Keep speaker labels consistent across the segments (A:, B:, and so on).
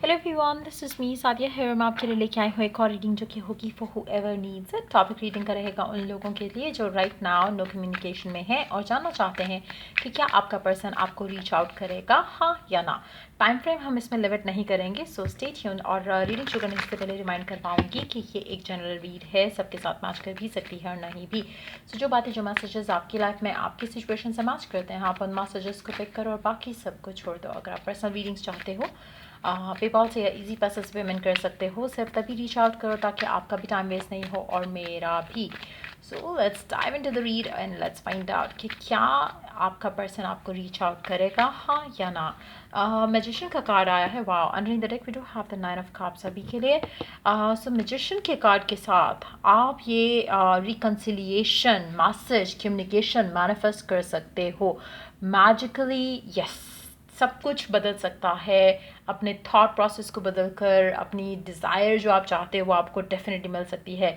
A: Hello everyone, this is me Sadia है और मैं आपके लिए लेके आई हूँ एक और रीडिंग जो कि होगी for whoever needs it. Topic reading का रहेगा उन लोगों के लिए जो राइट नाउ नो कम्युनिकेशन में है और जानना चाहते हैं कि क्या आपका पर्सन आपको रीच आउट करेगा, हाँ या ना। टाइम फ्रेम हम इसमें लिमिट नहीं करेंगे, सो स्टे ट्यून्ड। और रीडिंग शुरू करने से पहले रिमाइंड कर पाऊँगी कि ये एक जनरल रीड है, सबके साथ मैच कर भी सकती है और नहीं भी। सो जो बातें, जो मैसेजेस आपकी लाइफ में आपकी सिचुएशन से मैच करते हैं, आप उन मैसेजेस को पिक करो और बाकी सबको छोड़ दो। अगर आप पर्सनल रीडिंग्स चाहते हो पेपॉल से या इजी पैसे से पेमेंट कर सकते हो। सिर्फ तभी रीच आउट करो ताकि आपका भी टाइम वेस्ट नहीं हो और मेरा भी। So let's dive into the read and let's find out कि क्या आपका पर्सन आपको रीच आउट करेगा, हाँ या ना। मैजिशियन का कार्ड आया है। Wow, underneath the deck we do have the nine of cups अभी के लिए। सो मैजिशियन के कार्ड के साथ आप ये रिकन्सिलिएशन, मैसेज, कम्युनिकेशन मैनिफेस्ट कर सकते हो मैजिकली। यस, सब कुछ बदल सकता है। अपने थॉट प्रोसेस को बदल कर अपनी डिज़ायर जो आप चाहते हो वो आपको डेफिनेटली मिल सकती है।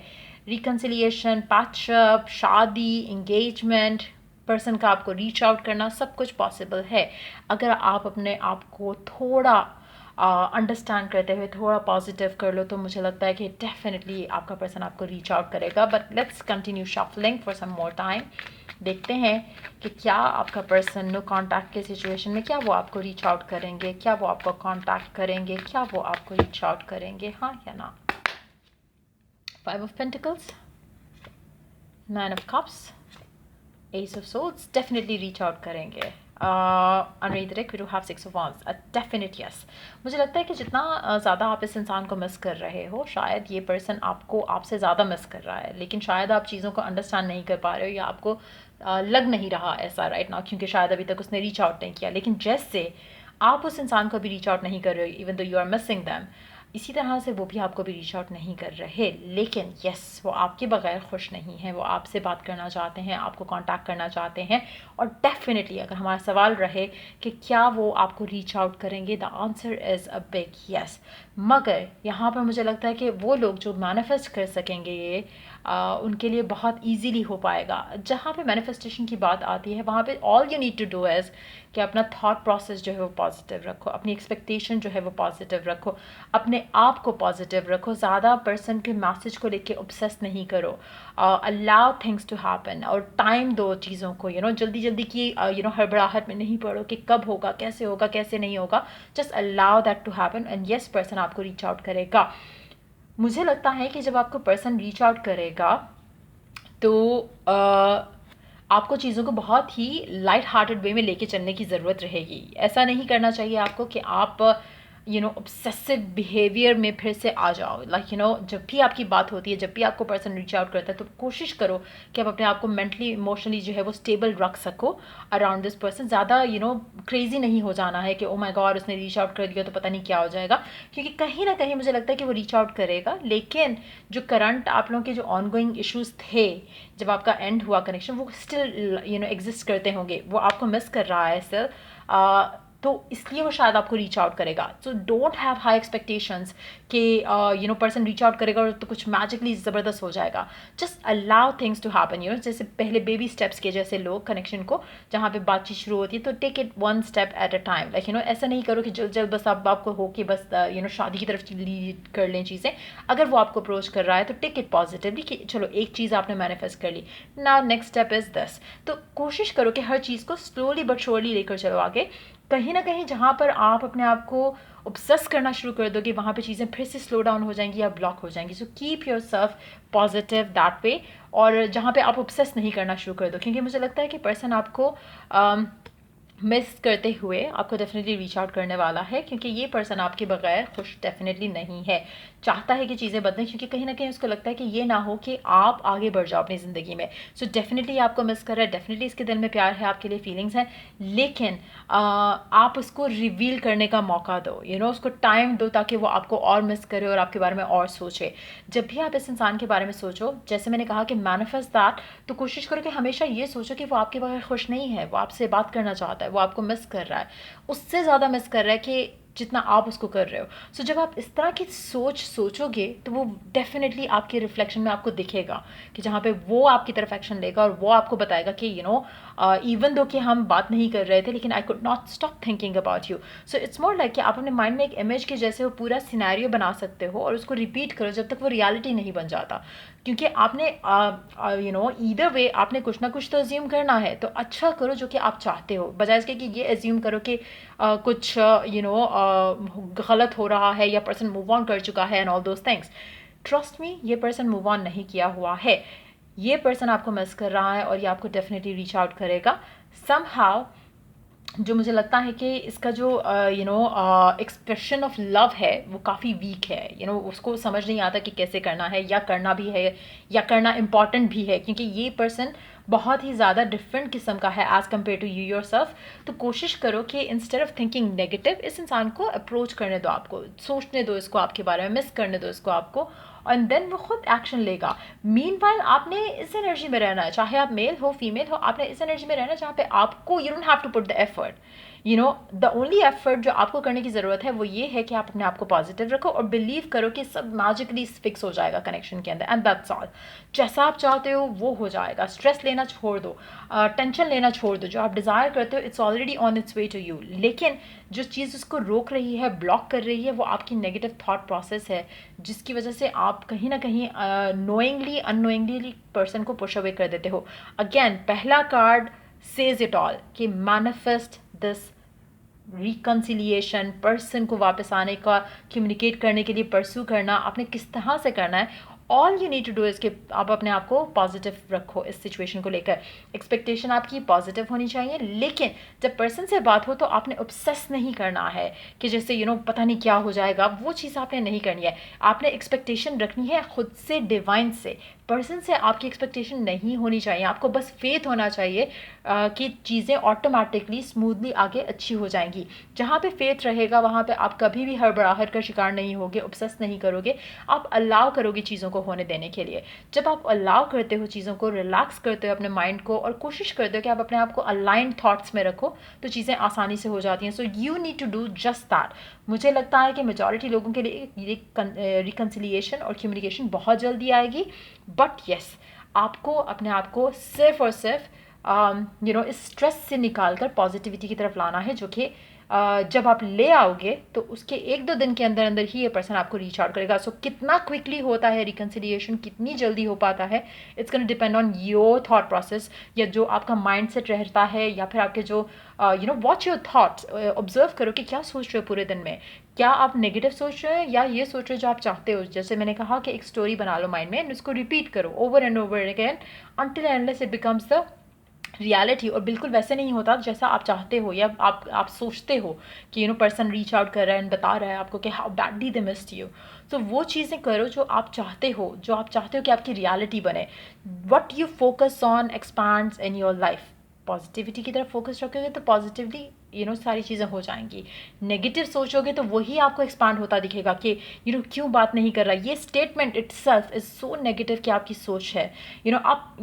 A: रिकन्सिलिएशन, पैचअप, शादी, इंगेजमेंट, पर्सन का आपको रीच आउट करना, सब कुछ पॉसिबल है अगर आप अपने आप को थोड़ा अंडरस्टैंड करते हुए थोड़ा पॉजिटिव कर लो। तो मुझे लगता है कि डेफिनेटली आपका पर्सन आपको रीच आउट करेगा। But let's continue shuffling for some more time. देखते हैं कि क्या आपका पर्सन नो कांटेक्ट के सिचुएशन में क्या वो आपको रीच आउट करेंगे, क्या वो आपको कांटेक्ट करेंगे, क्या वो आपको रीच आउट करेंगे, हाँ या ना। 5 of Pentacles, 9 of Cups, Ace of Swords, definitely reach out करेंगे। underneath it we do have 6 of Wands, a definite yes। मुझे लगता है कि जितना ज़्यादा आप इस इंसान को मिस कर रहे हो, शायद ये पर्सन आपको आपसे ज़्यादा मिस कर रहा है, लेकिन शायद आप चीज़ों को अंडरस्टैंड नहीं कर पा रहे हो या आपको लग नहीं रहा ऐसा राइट नाउ, क्योंकि शायद अभी तक उसने रीच आउट नहीं किया। लेकिन जैसे आप उस इंसान को भी रीच आउट नहीं कर रहे हो, even though you are missing them, इसी तरह से वो भी आपको भी रीच आउट नहीं कर रहे। लेकिन यस, वो आपके बगैर खुश नहीं है, वो आपसे बात करना चाहते हैं, आपको कांटेक्ट करना चाहते हैं। और डेफिनेटली अगर हमारा सवाल रहे कि क्या वो आपको रीच आउट करेंगे, the answer is a big yes. मगर यहाँ पर मुझे लगता है कि वो लोग जो मैनिफेस्ट कर सकेंगे ये उनके लिए बहुत इजीली हो पाएगा। जहाँ पे मैनिफेस्टेशन की बात आती है वहाँ पे all you need to do is कि अपना थॉट प्रोसेस जो है वो पॉजिटिव रखो, अपनी एक्सपेक्टेशन जो है वो पॉजिटिव रखो, अपने आप को पॉजिटिव रखो, ज़्यादा पर्सन के मैसेज को लेके ऑब्सेस नहीं करो। अलाउ थिंग्स टू हैपन और टाइम दो चीज़ों को। जल्दी जल्दी की हड़बड़ाहट में नहीं पड़ो कि कब होगा, कैसे नहीं होगा। Just allow that to happen and yes, person आपको रीच आउट करेगा। मुझे लगता है कि जब आपको पर्सन रीच आउट करेगा तो आपको चीज़ों को बहुत ही लाइट हार्टेड वे में लेके चलने की ज़रूरत रहेगी। ऐसा नहीं करना चाहिए आपको कि आप ऑब्सेसिव बिहेवियर में फिर से आ जाओ। जब भी आपकी बात होती है, जब भी आपको पर्सन रीच आउट करता है, तो कोशिश करो कि आप अपने आप को मेंटली इमोशनली जो है वो स्टेबल रख सको अराउंड दिस पर्सन। ज़्यादा क्रेजी नहीं हो जाना है कि ओ माय गॉड उसने रीच आउट कर दिया तो पता नहीं क्या हो जाएगा, क्योंकि कहीं ना कहीं मुझे लगता है कि वो रीच आउट करेगा। लेकिन जो करंट आप लोगों के जो ऑनगोइंग इश्यूज थे, जब आपका एंड हुआ कनेक्शन, वो स्टिल एग्जिस्ट करते होंगे, वो आपको मिस कर रहा है स्टिल। तो इसलिए वो शायद आपको रीच आउट करेगा। So don't have high expectations कि पर्सन रीच आउट करेगा और तो कुछ मैजिकली ज़बरदस्त हो जाएगा। Just allow things to happen. जैसे पहले बेबी स्टेप्स के जैसे लोग कनेक्शन को, जहाँ पे बातचीत शुरू होती है, तो take it one step at a time. ऐसा नहीं करो कि जल्द जल्द बस आपको हो कि बस शादी की तरफ लीड कर लें चीज़ें। अगर वो आपको अप्रोच कर रहा है तो टेक इट पॉजिटिवली कि चलो एक चीज़ आपने मैनिफेस्ट कर ली, now next step is this. तो कोशिश करो कि हर चीज़ को स्लोली बट श्योरली लेकर चलो आगे। कहीं ना कहीं जहाँ पर आप अपने आप को ऑब्सेस करना शुरू कर दोगे, वहाँ पे चीज़ें फिर से स्लो डाउन हो जाएंगी या ब्लॉक हो जाएंगी। So keep your self positive that way. और जहाँ पे आप ऑब्सेस नहीं करना शुरू कर दो, क्योंकि मुझे लगता है कि पर्सन आपको मिस करते हुए आपको डेफिनेटली रीच आउट करने वाला है, क्योंकि ये पर्सन आपके बगैर खुश डेफिनेटली नहीं है। चाहता है कि चीज़ें बदलें, क्योंकि कहीं ना कहीं उसको लगता है कि ये ना हो कि आप आगे बढ़ जाओ अपनी ज़िंदगी में। सो डेफिनेटली आपको मिस कर रहा है, डेफिनेटली इसके दिल में प्यार है, आपके लिए फीलिंग्स हैं। लेकिन आप उसको रिवील करने का मौका दो, उसको टाइम दो ताकि वो आपको और मिस करे और आपके बारे में और सोचे। जब भी आप इस इंसान के बारे में सोचो, जैसे मैंने कहा कि मैनिफेस्ट दैट, तो कोशिश करो कि हमेशा ये सोचो कि वो आपके बगैर खुश नहीं है, वो आपसे बात करना चाहता है, वो आपको मिस कर रहा है। उससे ज़्यादा मिस कर रहा है कि जितना आप उसको कर रहे हो। सो जब आप इस तरह की सोचोगे तो वो डेफिनेटली आपके रिफ्लेक्शन में आपको दिखेगा कि जहाँ पे वो आपकी तरफ एक्शन लेगा और वो आपको बताएगा कि इवन दो कि हम बात नहीं कर रहे थे लेकिन I could not stop thinking about you. So it's more like कि आप अपने माइंड में एक इमेज के जैसे वो पूरा सिनेरियो बना सकते हो और उसको रिपीट करो जब तक वो रियलिटी नहीं बन जाता। क्योंकि आपने ईदर वे आपने कुछ ना कुछ तो अज्यूम करना है, तो अच्छा करो जो कि आप चाहते हो, बजाय इसके कि ये अज्यूम करो कि कुछ गलत हो रहा है या पर्सन मूव ऑन कर चुका है and all those things. Trust me, ये पर्सन मूव ऑन नहीं किया हुआ है, ये पर्सन आपको मिस कर रहा है और ये आपको डेफिनेटली रीच आउट करेगा समहाउ। जो मुझे लगता है कि इसका जो एक्सप्रेशन ऑफ लव है वो काफ़ी वीक है। उसको समझ नहीं आता कि कैसे करना है या करना भी है या करना इम्पॉर्टेंट भी है, क्योंकि ये पर्सन बहुत ही ज़्यादा डिफरेंट किस्म का है as compared to you yourself. तो कोशिश करो कि इंस्टेड ऑफ थिंकिंग नेगेटिव इस इंसान को अप्रोच करने दो, आपको सोचने दो इसको आपके बारे में, मिस करने दो इसको आपको, एंड देन वो खुद एक्शन लेगा। मीनवाइल आपने इस एनर्जी में रहना है, चाहे आप मेल हो फीमेल हो, आपने इस एनर्जी में रहना है जहाँ पे आपको you don't have to put the effort. The only effort जो आपको करने की ज़रूरत है वो ये है कि आप अपने आप को पॉजिटिव रखो और बिलीव करो कि सब मैजिकली फिक्स हो जाएगा कनेक्शन के अंदर, एंड दैट्स ऑल। जैसा आप चाहते हो वो हो जाएगा। स्ट्रेस लेना छोड़ दो, टेंशन लेना छोड़ दो। जो आप डिज़ायर करते हो it's already on its way to you, लेकिन जो चीज़ उसको रोक रही है, ब्लॉक कर रही है, वो आपकी नेगेटिव थॉट प्रोसेस है, जिसकी वजह से आप कहीं ना कहीं नोइंगली अननोइंगली पर्सन को पुश अवे कर देते हो। अगेन पहला कार्ड सेज इट ऑल कि मैनिफेस्ट दिस रिकन्सिलिएशन, पर्सन को वापस आने का, कम्युनिकेट करने के लिए परस्यू करना, आपने किस तरह से करना है। All you need to do is कि आप अपने आप को पॉजिटिव रखो इस सिचुएशन को लेकर। एक्सपेक्टेशन आपकी पॉजिटिव होनी चाहिए, लेकिन जब पर्सन से बात हो तो आपने ऑब्सेस नहीं करना है कि जैसे पता नहीं क्या हो जाएगा, वो चीज़ आपने नहीं करनी है। आपने एक्सपेक्टेशन रखनी है खुद से, डिवाइन से। पर्सन से आपकी एक्सपेक्टेशन नहीं होनी चाहिए, आपको बस फेथ होना चाहिए कि चीज़ें ऑटोमेटिकली स्मूथली आगे अच्छी हो जाएंगी। जहाँ पे फेथ रहेगा वहाँ पे आप कभी भी हड़बड़ाहट का शिकार नहीं होगे, ऑब्सेस नहीं करोगे, आप अलाउ करोगे चीज़ों को होने देने के लिए। जब आप अलाउ करते हो चीज़ों को, रिलैक्स करते हो अपने माइंड को और कोशिश करते हो कि आप अपने आप को अलाइंड थॉट्स में रखो, तो चीज़ें आसानी से हो जाती हैं। So you need to do just that. मुझे लगता है कि मेजॉरिटी लोगों के लिए रिकन्सिलिएशन और कम्युनिकेशन बहुत जल्दी आएगी, बट येस आपको अपने आप को सिर्फ और सिर्फ इस स्ट्रेस से निकाल कर पॉजिटिविटी की तरफ लाना है, जो कि जब आप ले आओगे तो उसके 1-2 दिन के अंदर अंदर ही ये पर्सन आपको रीच आउट करेगा। सो कितना क्विकली होता है रिकन्सिलिएशन, कितनी जल्दी हो पाता है, it's gonna depend on your thought process, या जो आपका माइंड सेट रहता है, या फिर आपके जो वॉच योर थॉट्स, ऑब्जर्व करो कि क्या सोच रहे हो पूरे दिन में। क्या आप नेगेटिव सोच रहे हो या ये सोच रहे हो जो आप चाहते हो। जैसे मैंने कहा कि एक स्टोरी बना लो माइंड में एंड उसको रिपीट करो over and over again until and unless it becomes the reality. और बिल्कुल वैसे नहीं होता जैसा आप चाहते हो या आप सोचते हो कि पर्सन रीच आउट कर रहा है एंड बता रहा है आपको कि how badly they missed you. तो वो चीज़ें करो जो आप चाहते हो, जो आप चाहते हो कि आपकी रियलिटी बने। What you focus on expands in your life. Positivity की तरफ फोकस रखोगे तो पॉजिटिवली सारी चीज़ें हो जाएंगी। नेगेटिव सोचोगे तो वही आपको एक्सपांड होता दिखेगा कि क्यों बात नहीं कर रहा। ये statement itself is so negative कि आपकी सोच है। आप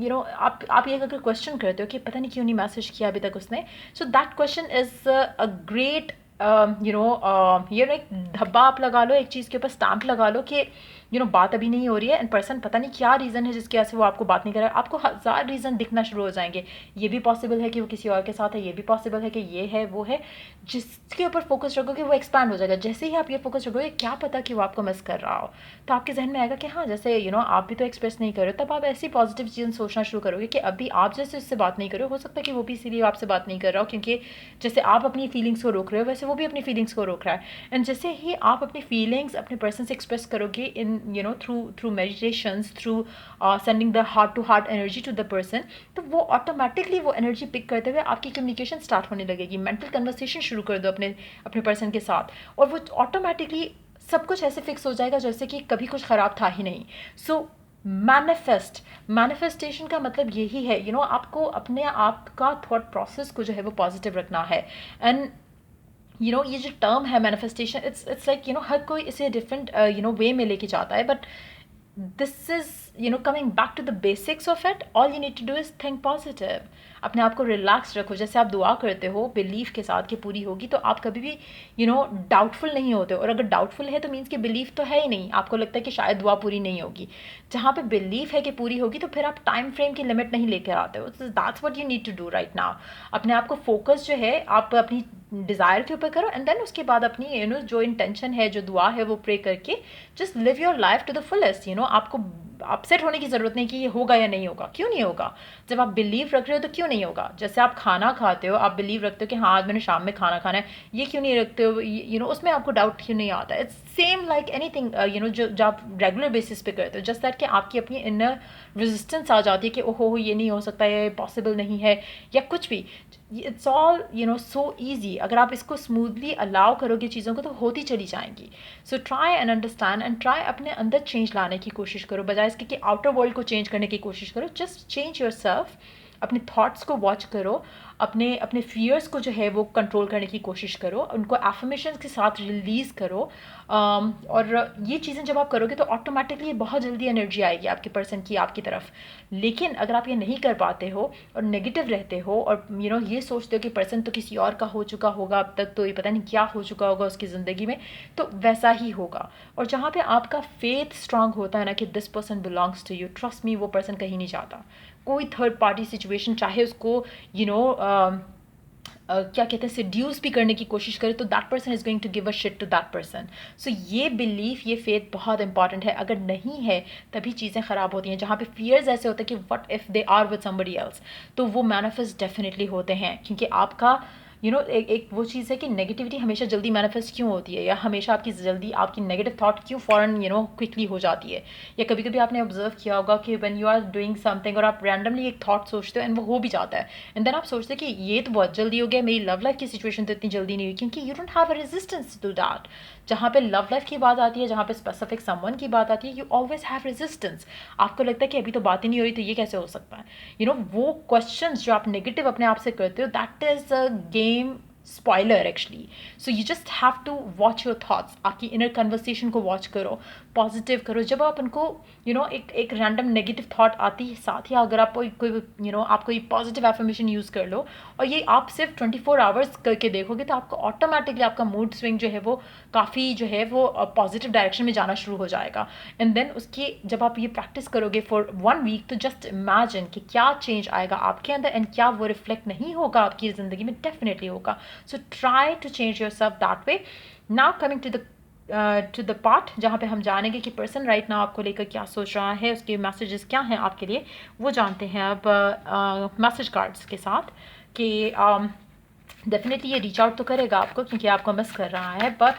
A: ये अगर क्वेश्चन करते हो कि पता नहीं क्यों नहीं मैसेज किया अभी तक उसने, so that question is a great एक धब्बा आप लगा लो, एक चीज़ के ऊपर स्टैम्प लगा लो कि बात अभी नहीं हो रही है एंड पर्सन पता नहीं क्या रीज़न है जिसकी वजह से वो आपको बात नहीं कर रहा है। आपको 1000 रीज़न दिखना शुरू हो जाएंगे। ये भी पॉसिबल है कि वो किसी और के साथ है, ये भी पॉसिबल है कि ये है वो है। जिसके ऊपर फोकस रखोगे वो एक्सपैंड हो जाएगा। जैसे ही आप ये फोकस रखोगे, क्या पता कि वो आपको मिस कर रहा हो, तो आपके जहन में आएगा कि हाँ जैसे आप भी तो एक्सप्रेस नहीं कर रहे हो। तब आप ऐसी पॉजिटिव चीज़ें सोचना शुरू करोगे कि अभी आप जैसे उससे बात नहीं कर रहे हो सकता है कि वो भी इसीलिए आपसे बात नहीं कर रहा हो क्योंकि जैसे आप अपनी फीलिंग्स को रोक रहे हो वैसे वो भी अपनी फीलिंग्स को रोक रहा है। एंड जैसे ही आप अपनी फीलिंग्स अपने पर्सन से एक्सप्रेस करोगे in through meditations, through sending the heart to heart energy to the person, तो वो ऑटोमेटिकली वो एनर्जी पिक करते हुए आपकी कम्युनिकेशन स्टार्ट होने लगेगी। मेंटल कन्वर्सेशन शुरू कर दो अपने पर्सन के साथ और वो ऑटोमेटिकली सब कुछ ऐसे फिक्स हो जाएगा जैसे कि कभी कुछ ख़राब था ही नहीं। सो मैनिफेस्टेशन का मतलब यही है आपको अपने आप का थॉट प्रोसेस को जो है वो पॉजिटिव रखना है। एंड ये जो टर्म है मैनिफेस्टेशन, इट्स लाइक हर कोई इसे डिफरेंट वे में लेके जाता है, but this is coming back to the basics of it. All you need to do is think positive. अपने आप को रिलैक्स रखो। जैसे आप दुआ करते हो बिलीफ के साथ कि पूरी होगी, तो आप कभी भी डाउटफुल नहीं होते। और अगर डाउटफुल है तो मीन्स कि बिलीफ तो है ही नहीं, आपको लगता है कि शायद दुआ पूरी नहीं होगी। जहाँ पे बिलीफ है कि पूरी होगी तो फिर आप टाइम फ्रेम की लिमिट नहीं लेकर आते हो। That's what you need to do right now. अपने आप को फोकस जो है आप अपनी डिज़ायर के ऊपर करो, एंड देन उसके बाद अपनी जो इंटेंशन है, जो दुआ है, वो प्रे करके just live your life to the fullest. आपको अपसेट होने की ज़रूरत नहीं कि ये होगा या नहीं होगा। क्यों नहीं होगा? जब आप बिलीव रख रहे हो तो क्यों नहीं होगा? जैसे आप खाना खाते हो, आप बिलीव रखते हो कि हाँ आज मैंने शाम में खाना खाना है, ये क्यों नहीं रखते हो? उसमें आपको डाउट क्यों नहीं आता? इट्स सेम लाइक एनीथिंग जो आप रेगुलर बेसिस पे करते हो, जस्ट दैट कि आपकी अपनी इनर रेजिस्टेंस आ जाती है कि ओहो ये नहीं हो सकता, ये पॉसिबल नहीं है, या कुछ भी। It's all so easy. अगर आप इसको स्मूथली अलाउ करोगे चीज़ों को, तो होती चली जाएंगी। So try and understand and try अपने अंदर चेंज लाने की कोशिश करो, बजाय इसके कि आउटर वर्ल्ड को चेंज करने की कोशिश करो। Just change your self. अपने थॉट्स को वॉच करो, अपने अपने फियर्स को जो है वो कंट्रोल करने की कोशिश करो, उनको एफर्मेशंस के साथ रिलीज़ करो। और ये चीज़ें जब आप करोगे तो ऑटोमेटिकली बहुत जल्दी एनर्जी आएगी आपके पर्सन की आपकी तरफ। लेकिन अगर आप ये नहीं कर पाते हो और नेगेटिव रहते हो और ये सोचते हो कि पर्सन तो किसी और का हो चुका होगा अब तक, तो ये पता नहीं क्या हो चुका होगा उसकी ज़िंदगी में, तो वैसा ही होगा। और जहाँ पे आपका फेथ स्ट्रांग होता है ना कि this person belongs to you, trust me, वो पर्सन कहीं नहीं जाता। कोई थर्ड पार्टी सिचुएशन चाहे उसको क्या कहते हैं सिड्यूस भी करने की कोशिश करे, तो that person is going to give a shit to that person. So ये बिलीफ, ये फेथ बहुत इंपॉर्टेंट है। अगर नहीं है तभी चीज़ें ख़राब होती हैं। जहाँ पे फियर्स ऐसे होते हैं कि what if they are with somebody else, तो वो मैनिफेस्ट डेफिनेटली होते हैं। क्योंकि आपका एक वो चीज़ है कि नेगेटिविटी हमेशा जल्दी मैनिफेस्ट क्यों होती है, या हमेशा आपकी नेगेटिव थॉट क्यों फ़ौरन क्विकली हो जाती है। या कभी कभी आपने ऑब्जर्व किया होगा कि when you are doing something और आप रैंडमली एक थॉट सोचते हो एंड वो हो भी जाता है, एंड देन आप सोचते हैं कि ये तो बहुत जल्दी हो गया, मेरी लव लाइफ की सिचुएशन तो इतनी जल्दी नहीं हुई, क्योंकि you don't have a resistance to that. जहाँ पे लव लाइफ की बात आती है, जहाँ पे स्पेसिफिक समवन की बात आती है, यू ऑलवेज हैव रेजिस्टेंस। आपको लगता है कि अभी तो बात ही नहीं हो रही, तो ये कैसे हो सकता है। वो क्वेश्चंस जो आप नेगेटिव अपने आप से करते हो, that is a game spoiler actually. So you just have to watch your thoughts, आपकी inner conversation को watch करो, पॉजिटिव करो। जब आप उनको एक रैंडम नेगेटिव थॉट आती है साथ, या अगर आप कोई आप कोई पॉजिटिव एफर्मेशन यूज़ कर लो और ये आप सिर्फ 24 आवर्स करके देखोगे, तो आपको ऑटोमेटिकली आपका मूड स्विंग जो है वो काफ़ी जो है वो पॉजिटिव डायरेक्शन में जाना शुरू हो जाएगा। एंड देन उसकी जब आप ये प्रैक्टिस करोगे फॉर 1 वीक, तो जस्ट इमेजिन कि क्या चेंज आएगा आपके अंदर, एंड क्या वो रिफ्लेक्ट नहीं होगा आपकी ज़िंदगी में, डेफिनेटली होगा। So try to change yourself that way. Now coming to the part जहाँ पे हम जानेंगे कि पर्सन राइट नाउ आपको लेकर क्या सोच रहा है, उसके मैसेजेस क्या हैं आपके लिए, वो जानते हैं अब मैसेज कार्ड्स के साथ। कि डेफिनेटली ये रीच आउट तो करेगा आपको क्योंकि आपको मिस कर रहा है, बट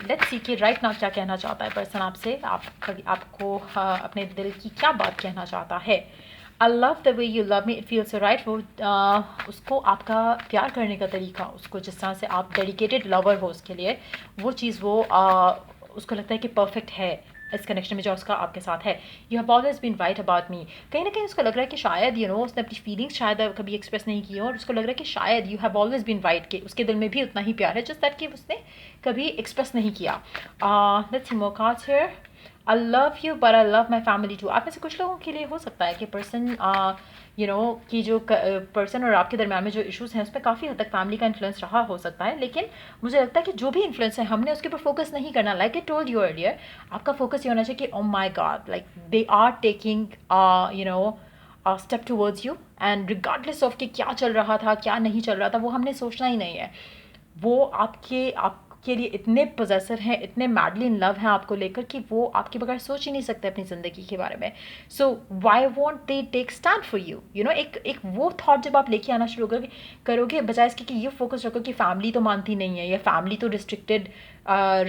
A: लेट्स सी कि राइट नाउ क्या कहना चाहता है पर्सन आपसे, आपको अपने दिल की क्या बात कहना चाहता है। I love the way you love me, it feels so right. वो उसको आपका प्यार करने का तरीका, उसको जिस तरह से आप डेडिकेटेड लवर हो उसके लिए, वो चीज़ वो उसको लगता है कि परफेक्ट है इस कनेक्शन में जो उसका आपके साथ है। You have always been right about me. कहीं ना कहीं उसको लग रहा है कि शायद उसने अपनी फीलिंग्स शायद कभी एक्सप्रेस नहीं की हो, और उसको लग रहा है कि शायद you have always been right, कि उसके दिल में भी उतना ही प्यार है, जस्ट दैट कि उसने कभी एक्सप्रेस नहीं किया। Let's see more cards here. I love you but I love my family too. आप में से कुछ लोगों के लिए हो सकता है कि पर्सन कि जो पर्सन और आपके दरम्यान में जो इश्यूज़ हैं उसमें काफ़ी हद तक फैमिली का इन्फ्लुएंस रहा हो सकता है। लेकिन मुझे लगता है कि जो भी इन्फ्लुएंस है हमने उसके ऊपर फोकस नहीं करना। Like I told you earlier, आपका फोकस ये होना चाहिए कि oh my god, like they are taking step towards you, and regardless of कि क्या चल रहा था क्या नहीं चल रहा था, वो हमने सोचना ही नहीं है। वो आपके लिए इतने पॉजेसिव हैं, इतने मैडली इन लव हैं आपको लेकर, कि वो आपके बगैर सोच ही नहीं सकते अपनी ज़िंदगी के बारे में। So why won't they take stand for you. एक वो थॉट जब आप लेके आना शुरू करोगे, बजाय इसके कि ये फोकस रखो कि फैमिली तो मानती नहीं है, या फैमिली तो रिस्ट्रिक्टेड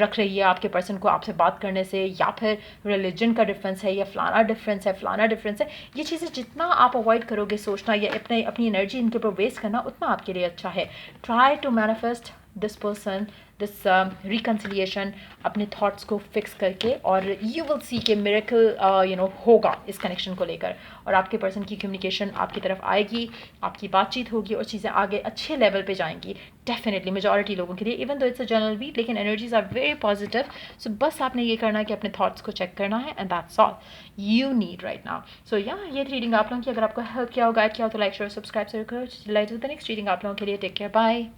A: रख रही है आपके पर्सन को आपसे बात करने से, या फिर रिलीजन का डिफरेंस है, या फलाना डिफरेंस है। ये चीज़ें जितना आप अवॉइड करोगे सोचना, या अपनी एनर्जी इनके ऊपर वेस्ट करना, उतना आपके लिए अच्छा है। Try to manifest this person, this reconciliation अपने थॉट्स को फिक्स करके, और यू विल सी के मिरेकल होगा इस कनेक्शन को लेकर, और आपके पर्सन की कम्युनिकेशन आपकी तरफ आएगी, आपकी बातचीत होगी और चीज़ें आगे अच्छे लेवल पे जाएंगी डेफिनेटली मेजॉरिटी लोगों के लिए, even though it's a general week, लेकिन energies are very positive. So बस आपने ये करना है कि अपने थॉट्स को चेक करना है, and that's all you need right now. So या ये रीडिंग आप लोगों की अगर आपको हेल्प किया हो, गाइड किया हो, तो लाइक शेयर सब्सक्राइब जरूर करो. Like to the next reading आप लोगों के लिए. Take care, bye.